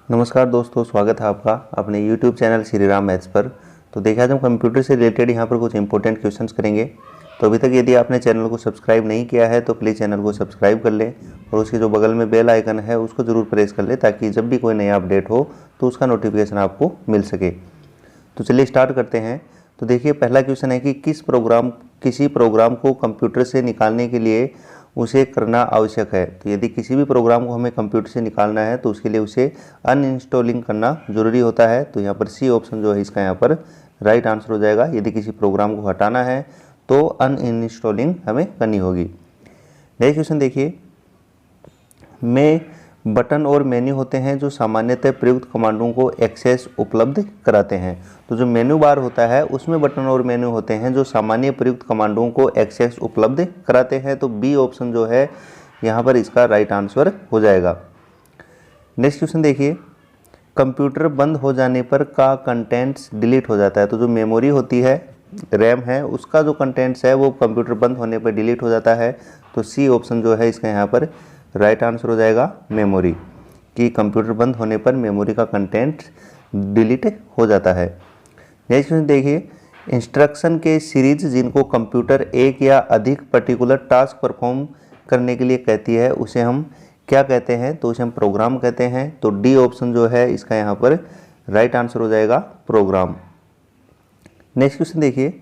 नमस्कार दोस्तों, स्वागत है आपका अपने YouTube channel Shri Ram maths पर। तो देखा आज हम कंप्यूटर से रिलेटेड यहाँ पर कुछ इंपॉर्टेंट क्वेश्चंस करेंगे। तो अभी तक यदि आपने चैनल को सब्सक्राइब नहीं किया है तो प्लीज़ चैनल को सब्सक्राइब कर लें और उसके जो बगल में बेल आइकन है उसको ज़रूर प्रेस कर लें ताकि जब भी कोई नया अपडेट हो तो उसका नोटिफिकेशन आपको मिल सके। तो चलिए स्टार्ट करते हैं। तो देखिए पहला क्वेश्चन है कि किसी प्रोग्राम को कंप्यूटर से निकालने के लिए उसे करना आवश्यक है। तो यदि किसी भी प्रोग्राम को हमें कंप्यूटर से निकालना है तो उसके लिए उसे अनइंस्टॉलिंग करना ज़रूरी होता है। तो यहाँ पर सी ऑप्शन जो है इसका यहाँ पर राइट आंसर हो जाएगा। यदि किसी प्रोग्राम को हटाना है तो अनइंस्टॉलिंग हमें करनी होगी। नेक्स्ट क्वेश्चन देखिए, में बटन और मेन्यू होते हैं जो सामान्यतः प्रयुक्त कमांडों को एक्सेस उपलब्ध कराते हैं। तो जो मेन्यू बार होता है उसमें बटन और मेन्यू होते हैं जो सामान्य प्रयुक्त कमांडों को एक्सेस उपलब्ध कराते हैं। तो बी ऑप्शन जो है यहाँ पर इसका राइट आंसर हो जाएगा। नेक्स्ट क्वेश्चन देखिए, कंप्यूटर बंद हो जाने पर का कंटेंट्स डिलीट हो जाता है। तो जो मेमोरी होती है, रैम है, उसका जो कंटेंट्स है वो कंप्यूटर बंद होने पर डिलीट हो जाता है। तो सी ऑप्शन जो है इसका यहाँ पर राइट आंसर हो जाएगा, मेमोरी, कि कंप्यूटर बंद होने पर मेमोरी का कंटेंट डिलीट हो जाता है। नेक्स्ट क्वेश्चन देखिए, इंस्ट्रक्शन के सीरीज जिनको कंप्यूटर एक या अधिक पर्टिकुलर टास्क परफॉर्म करने के लिए कहती है उसे हम क्या कहते हैं। तो उसे हम प्रोग्राम कहते हैं। तो डी ऑप्शन जो है इसका यहाँ पर राइट आंसर हो जाएगा, प्रोग्राम। नेक्स्ट क्वेश्चन देखिए,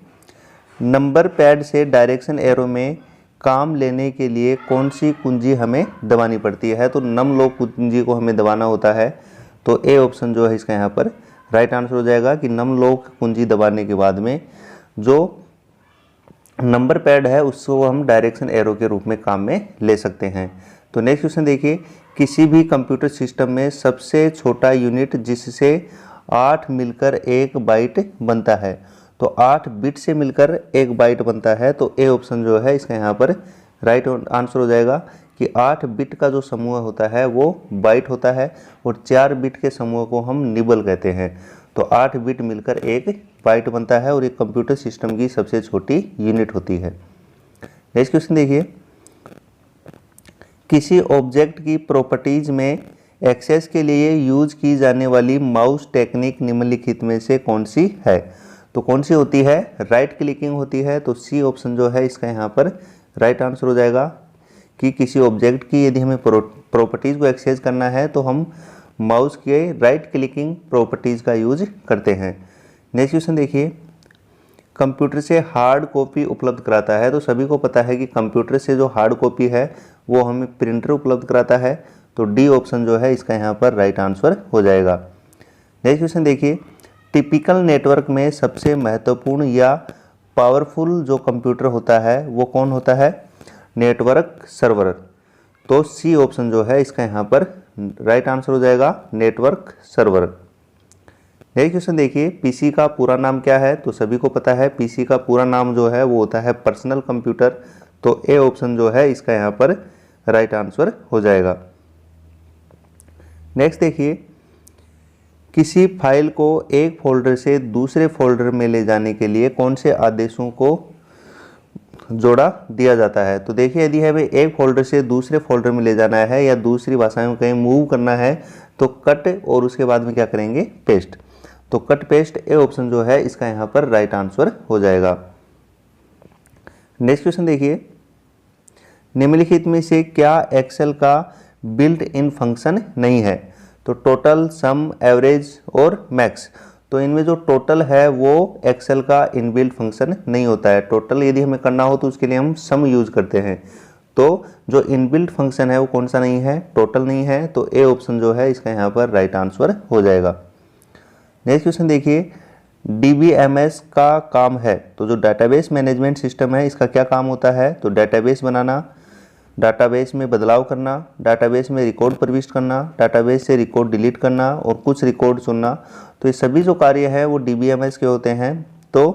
नंबर पैड से डायरेक्शन एरो में काम लेने के लिए कौन सी कुंजी हमें दबानी पड़ती है। तो नम लॉक कुंजी को हमें दबाना होता है। तो ए ऑप्शन जो है इसका यहाँ पर राइट आंसर हो जाएगा कि नम लॉक कुंजी दबाने के बाद में जो नंबर पैड है उसको हम डायरेक्शन एरो के रूप में काम में ले सकते हैं। तो नेक्स्ट क्वेश्चन देखिए, किसी भी कंप्यूटर सिस्टम में सबसे छोटा यूनिट जिससे 8 मिलकर 1 बाइट बनता है। तो 8 बिट से मिलकर 1 बाइट बनता है। तो ए ऑप्शन जो है इसका यहाँ पर राइट आंसर हो जाएगा कि 8 बिट का जो समूह होता है वो बाइट होता है और 4 बिट के समूह को हम निबल कहते हैं। तो 8 बिट मिलकर 1 बाइट बनता है और ये कंप्यूटर सिस्टम की सबसे छोटी यूनिट होती है। नेक्स्ट क्वेश्चन देखिए, किसी ऑब्जेक्ट की प्रॉपर्टीज में एक्सेस के लिए यूज की जाने वाली माउस टेक्निक निम्नलिखित में से कौन सी है। तो कौन सी होती है, राइट क्लिकिंग होती है। तो सी ऑप्शन जो है इसका यहाँ पर राइट आंसर हो जाएगा कि किसी ऑब्जेक्ट की यदि हमें प्रॉपर्टीज़ को एक्सेस करना है तो हम माउस के राइट क्लिकिंग प्रॉपर्टीज़ का यूज करते हैं। नेक्स्ट क्वेश्चन देखिए, कंप्यूटर से हार्ड कॉपी उपलब्ध कराता है। तो सभी को पता है कि कंप्यूटर से जो हार्ड कॉपी है वो हमें प्रिंटर उपलब्ध कराता है। तो डी ऑप्शन जो है इसका यहाँ पर राइट आंसर हो जाएगा। नेक्स्ट क्वेश्चन देखिए, टिपिकल नेटवर्क में सबसे महत्वपूर्ण या पावरफुल जो कंप्यूटर होता है वो कौन होता है, नेटवर्क सर्वर। तो सी ऑप्शन जो है इसका यहाँ पर राइट आंसर हो जाएगा, नेटवर्क सर्वर। नेक्स्ट क्वेश्चन देखिए, पीसी का पूरा नाम क्या है। तो सभी को पता है पीसी का पूरा नाम जो है वो होता है पर्सनल कंप्यूटर। तो ए ऑप्शन जो है इसका यहाँ पर राइट आंसर हो जाएगा। नेक्स्ट देखिए, किसी फाइल को एक फोल्डर से दूसरे फोल्डर में ले जाने के लिए कौन से आदेशों को जोड़ा दिया जाता है। तो देखिए यदि हमें एक फोल्डर से दूसरे फोल्डर में ले जाना है या दूसरी भाषा में कहीं मूव करना है तो कट और उसके बाद में क्या करेंगे, पेस्ट। तो कट पेस्ट ए ऑप्शन जो है इसका यहाँ पर राइट आंसर हो जाएगा। नेक्स्ट क्वेश्चन देखिए, निम्नलिखित में से क्या एक्सेल का बिल्ट इन फंक्शन नहीं है। तो टोटल, सम, एवरेज और मैक्स। तो इनमें जो टोटल है वो एक्सेल का इनबिल्ट फंक्शन नहीं होता है। टोटल यदि हमें करना हो तो उसके लिए हम सम यूज करते हैं। तो जो इनबिल्ट फंक्शन है वो कौन सा नहीं है, टोटल नहीं है। तो ए ऑप्शन जो है इसका यहाँ पर राइट आंसर हो जाएगा। नेक्स्ट क्वेश्चन देखिए, डीबीएमएस का काम है। तो जो डाटाबेस मैनेजमेंट सिस्टम है इसका क्या काम होता है। तो डाटाबेस बनाना, डाटाबेस में बदलाव करना, डाटाबेस में रिकॉर्ड प्रविष्ट करना, डाटाबेस से रिकॉर्ड डिलीट करना और कुछ रिकॉर्ड चुनना। तो ये सभी जो कार्य है वो डीबीएमएस के होते हैं। तो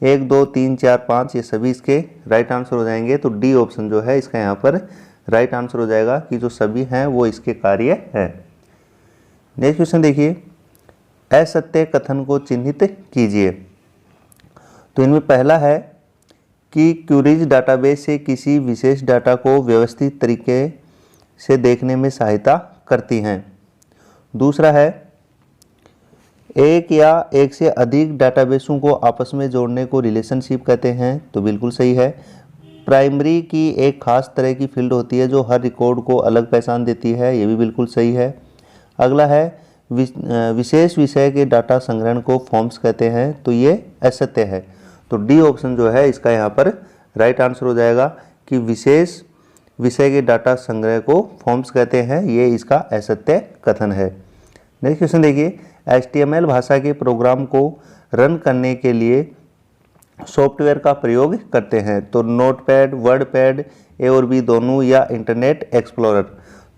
1, 2, 3, 4, 5 ये सभी इसके राइट आंसर हो जाएंगे। तो डी ऑप्शन जो है इसका यहाँ पर राइट आंसर हो जाएगा कि जो सभी हैं वो इसके कार्य हैं। नेक्स्ट क्वेश्चन देखिए, असत्य कथन को चिन्हित कीजिए। तो इनमें पहला है कि क्यूरीज डाटाबेस से किसी विशेष डाटा को व्यवस्थित तरीके से देखने में सहायता करती हैं। दूसरा है एक या एक से अधिक डाटाबेसों को आपस में जोड़ने को रिलेशनशिप कहते हैं, तो बिल्कुल सही है। प्राइमरी की एक खास तरह की फील्ड होती है जो हर रिकॉर्ड को अलग पहचान देती है, ये भी बिल्कुल सही है। अगला है विशेष विषय के डाटा संग्रहण को फॉर्म्स कहते हैं, तो ये असत्य है। तो डी ऑप्शन जो है इसका यहाँ पर राइट आंसर हो जाएगा कि विशेष विषय के डाटा संग्रह को फॉर्म्स कहते हैं, ये इसका असत्य कथन है। नेक्स्ट क्वेश्चन देखिए, HTML भाषा के प्रोग्राम को रन करने के लिए सॉफ्टवेयर का प्रयोग करते हैं, तो नोटपैड, वर्डपैड, ए और बी दोनों, या इंटरनेट एक्सप्लोरर।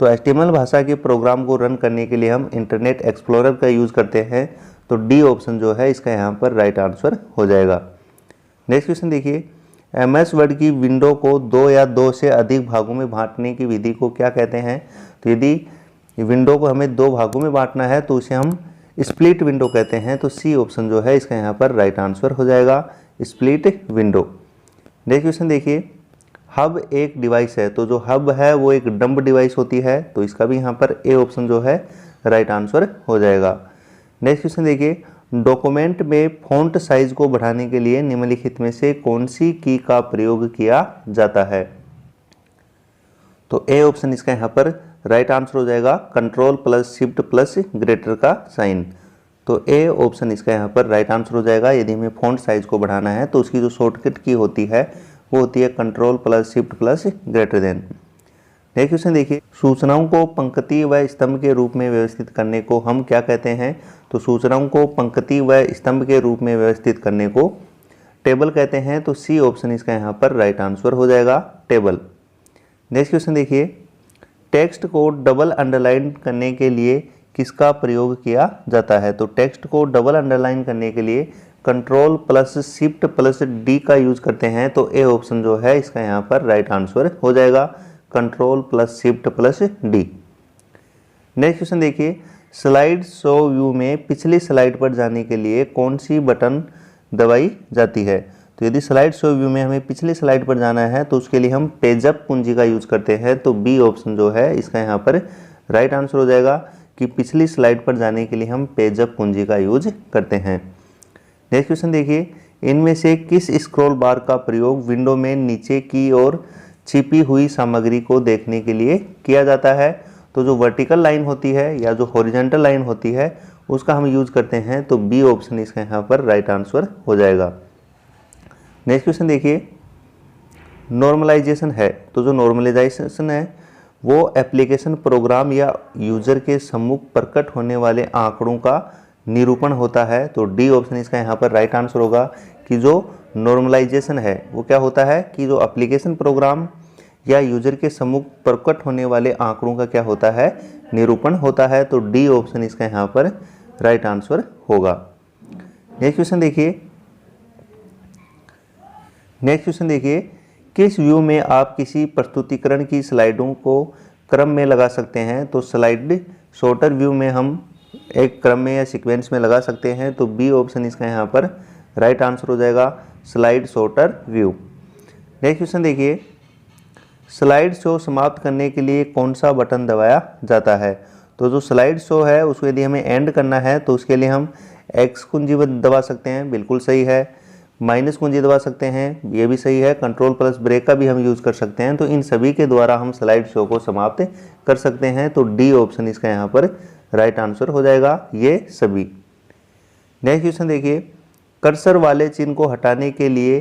तो HTML भाषा के प्रोग्राम को रन करने के लिए हम इंटरनेट एक्सप्लोरर का यूज़ करते हैं, तो डी ऑप्शन जो है इसका यहाँ पर राइट आंसर हो जाएगा। नेक्स्ट क्वेश्चन देखिए, MS वर्ड की विंडो को 2 या 2 से अधिक भागों में बांटने की विधि को क्या कहते हैं? तो यदि विंडो को हमें 2 भागों में बांटना है तो उसे हम स्प्लिट विंडो कहते हैं, तो सी ऑप्शन जो है इसका यहाँ पर राइट आंसर हो जाएगा, स्प्लिट विंडो। नेक्स्ट क्वेश्चन देखिए, हब एक डिवाइस है, तो जो हब है वो एक डंब डिवाइस होती है, तो इसका भी यहाँ पर ए ऑप्शन जो है राइट आंसर हो जाएगा। नेक्स्ट क्वेश्चन देखिए, डॉक्यूमेंट में फ़ॉन्ट साइज को बढ़ाने के लिए निम्नलिखित में से कौन सी की का प्रयोग किया जाता है? तो ए ऑप्शन इसका यहाँ पर राइट आंसर हो जाएगा, control plus shift plus greater का साइन। तो ए ऑप्शन इसका यहाँ पर राइट आंसर हो जाएगा। यदि हमें फ़ॉन्ट साइज को बढ़ाना है तो उसकी जो शॉर्टकट की होती है वो होती है control plus shift plus greater than. Next question देखिए, सूचनाओं को पंक्ति व स्तंभ के रूप में व्यवस्थित करने को हम क्या कहते हैं? तो सूचनाओं को पंक्ति व स्तंभ के रूप में व्यवस्थित करने को टेबल कहते हैं, तो सी ऑप्शन इसका यहाँ पर राइट आंसर हो जाएगा, टेबल। नेक्स्ट क्वेश्चन देखिए, टेक्स्ट को डबल अंडरलाइन करने के लिए किसका प्रयोग किया जाता है? तो टेक्स्ट को डबल अंडरलाइन करने के लिए control plus shift plus D का यूज करते हैं, तो ए ऑप्शन जो है इसका यहाँ पर राइट आंसर हो जाएगा, control plus shift plus D. Next question देखिए, स्लाइड शो व्यू में पिछली स्लाइड पर जाने के लिए कौन सी बटन दबाई जाती है? तो यदि स्लाइड शो व्यू में हमें पिछली स्लाइड पर जाना है तो उसके लिए हम पेज अप कुंजी का यूज करते हैं, तो बी ऑप्शन जो है इसका यहाँ पर राइट आंसर हो जाएगा कि पिछली स्लाइड पर जाने के लिए हम पेज अप कुंजी का यूज करते हैं। नेक्स्ट क्वेश्चन देखिए, इनमें से किस स्क्रॉल बार का प्रयोग विंडो में नीचे की ओर छिपी हुई सामग्री को देखने के लिए किया जाता है? तो जो वर्टिकल लाइन होती है या जो हॉरिजॉन्टल लाइन होती है उसका हम यूज करते हैं, तो बी ऑप्शन इसका यहाँ पर राइट आंसर हो जाएगा। नेक्स्ट क्वेश्चन देखिए, नॉर्मलाइजेशन है, तो जो नॉर्मलाइजेशन है वो एप्लीकेशन, प्रोग्राम या यूजर के सम्मुख प्रकट होने वाले आंकड़ों का निरूपण होता है, तो डी ऑप्शन इसका यहाँ पर राइट आंसर होगा कि जो नॉर्मलाइजेशन है वो क्या होता है कि जो एप्लीकेशन, प्रोग्राम या यूजर के सम्मुख प्रकट होने वाले आंकड़ों का क्या होता है, निरूपण होता है, तो डी ऑप्शन इसका यहाँ पर राइट आंसर होगा। नेक्स्ट क्वेश्चन देखिए, किस व्यू में आप किसी प्रस्तुतिकरण की स्लाइडों को क्रम में लगा सकते हैं? तो स्लाइड शॉर्टर व्यू में हम एक क्रम में या सीक्वेंस में लगा सकते हैं, तो बी ऑप्शन इसका यहाँ पर राइट आंसर हो जाएगा, slide shorter view. Next question देखिए, स्लाइड शो समाप्त करने के लिए कौन सा बटन दबाया जाता है? तो जो स्लाइड शो है उसको यदि हमें एंड करना है तो उसके लिए हम एक्स कुंजी दबा सकते हैं, बिल्कुल सही है। माइनस कुंजी दबा सकते हैं, ये भी सही है। कंट्रोल प्लस ब्रेक का भी हम यूज़ कर सकते हैं, तो इन सभी के द्वारा हम स्लाइड शो को समाप्त कर सकते हैं, तो डी ऑप्शन इसका यहाँ पर राइट आंसर हो जाएगा, ये सभी। नेक्स्ट क्वेश्चन देखिए, कर्सर वाले चिन्ह को हटाने के लिए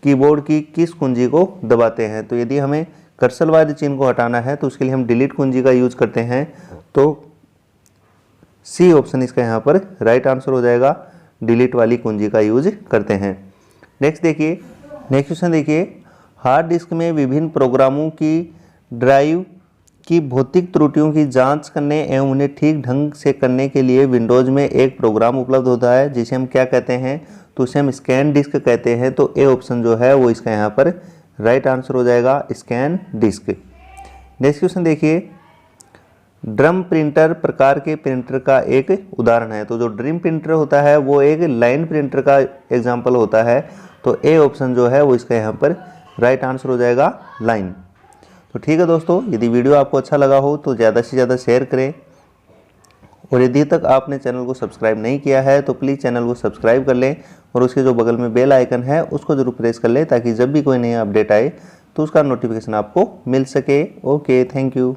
कीबोर्ड की किस कुंजी को दबाते हैं? तो यदि हमें कर्सर वाले चिन्ह को हटाना है तो उसके लिए हम डिलीट कुंजी का यूज करते हैं, तो सी ऑप्शन इसका यहाँ पर राइट आंसर हो जाएगा, डिलीट वाली कुंजी का यूज करते हैं। नेक्स्ट क्वेश्चन देखिए, हार्ड डिस्क में विभिन्न प्रोग्रामों की ड्राइव की भौतिक त्रुटियों की जांच करने एवं उन्हें ठीक ढंग से करने के लिए विंडोज़ में एक प्रोग्राम उपलब्ध होता है जिसे हम क्या कहते हैं? तो उसे हम स्कैन डिस्क कहते हैं, तो ए ऑप्शन जो है वो इसका यहाँ पर राइट आंसर हो जाएगा, स्कैन डिस्क। नेक्स्ट क्वेश्चन देखिए, ड्रम प्रिंटर प्रकार के प्रिंटर का एक उदाहरण है, तो जो ड्रीम प्रिंटर होता है वो एक लाइन प्रिंटर का एग्जाम्पल होता है, तो ए ऑप्शन जो है वो इसका यहाँ पर राइट आंसर हो जाएगा, लाइन। तो ठीक है दोस्तों, यदि वीडियो आपको अच्छा लगा हो तो ज़्यादा से ज़्यादा शेयर करें और यदि तक आपने चैनल को सब्सक्राइब नहीं किया है तो प्लीज़ चैनल को सब्सक्राइब कर लें और उसके जो बगल में बेल आइकन है उसको ज़रूर प्रेस कर लें, ताकि जब भी कोई नया अपडेट आए तो उसका नोटिफिकेशन आपको मिल सके। Okay, thank you.